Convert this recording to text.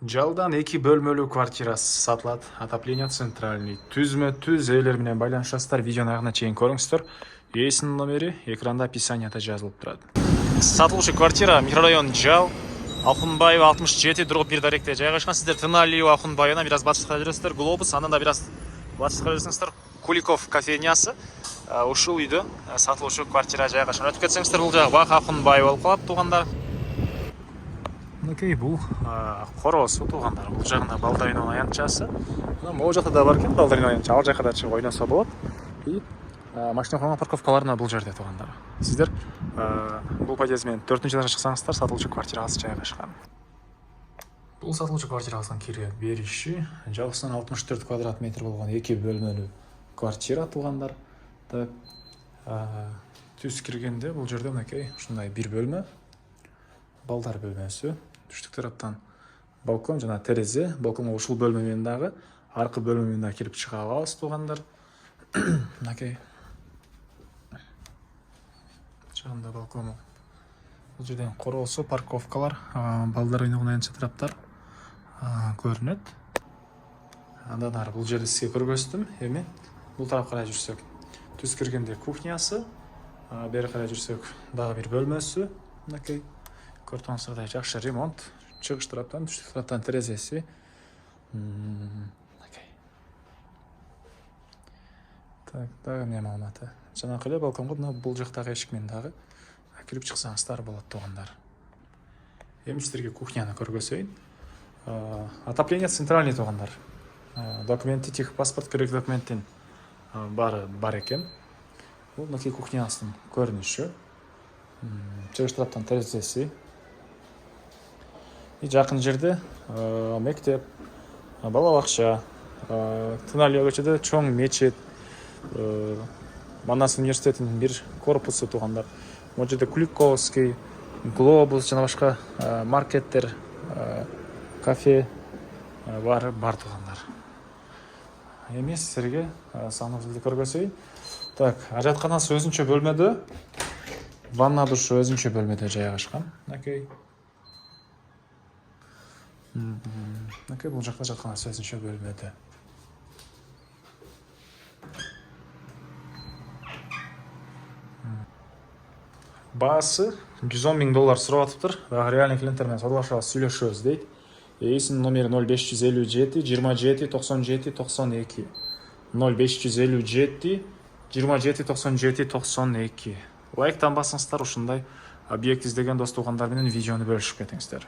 Жалдан 2 бөлмөлүү квартирасы сатылат. Отопление центральный. Түзмө-түз ээлер менен байланышасыздар. Видеоны аягына чейин көрүңүздөр. Ээсинин номери экранда описанияда жазылып турат. Сатылуучу квартира микрорайон Жал, Алхунбаева 67 дробь 1 даректе жайгашкан. Сиздер Тыналиева Алхунбаевана бир аз батышка жүрөсүздөр. Глобус, андан да бир аз батышка жүрөсүңүздөр. Куликов кофейнясы. Ушул үйдө сатылуучу квартира жайгашкан. Өтүп кетсеңиздер, бул жагы Бак Алхунбаева болуп калат, туугандар. Мынакей бул короосу туугандар. Бул жагында балдаринон аянтчасы. Могу жакта да бар экен балдаринон аянтчасы. Ал жака да чыгып ойносо болот. И машина койгон парковкаларына бул жерде туугандар. Сиздер бул подъезд менен 4-этажга чыксаңыздар, сатылуучу квартирасы жайгашкан. Бул сатылуучу квартирабыздын кире бериши жалпысынан 64 квадрат метр болгон 2 бөлмөлүү квартира туугандар. Так, түз киргенде бул жерде мынакей ушундай бир бөлмө, балдар бөлмөсү, түштүк тараптан балкон жана терезе. Балконго ушул бөлмө менен дагы аркы бөлмө менен дагы кирип чыга алабыз туугандар. Мынакей жагында балкону. Бул жерден короосу, парковкалар, балдар ойногон аянтча тараптар көрүнөт. Андан ары бул жерди сизге көргөздүм. Эми бул тарапка карай жүрсөк, түз киргенде кухнясы, бери карай жүрсөк дагы бир бөлмөсү. Мынакей көрүп жакшы ремонт. Чыгыш тараптан, түштүк тараптан терезеси. Мынакей. Так, дагы эмне маалыматы? Жанакы эле балконго бул жактагы эшик менен дагы кирип чыксаңыздар болот туугандар. Эми сиздерге кухняны көргөзөйүн. Отопление центральный туугандар. Документи, техпаспорт, керек документтин баары бар экен. Бул мынакей кухнясынын көрүнүшү. Чыгыш тараптан терезеси. И жакын жерде мектеп, бала бакча, Тыналия көчөдө чоң мечет, Манас университетинин бир корпусу туугандар. Могу жерде Куликовский, Глобус жана башка маркеттер, кафе бар туугандар. Эми сиздерге саныбызды көргөзөйүн. Так, ажатканасы өзүнчө бөлмөдө, ванна душу өзүнчө бөлмөдө жайгашкан. Мынакей. Мынакей бул жакта ажатканасы өзүнчө бөлмөдө. Баасы $110,000 сурап атыптыр. Дагы реальный клиенттер менен саудалашабыз, сүйлөшөбүз дейт. Ээсинин номери 0557 27 97 92. 0557 27 97 92. Лайктан басыңыздар, ушундай объект издеген дос туугандар менен видеону бөлүшүп кетиңиздер.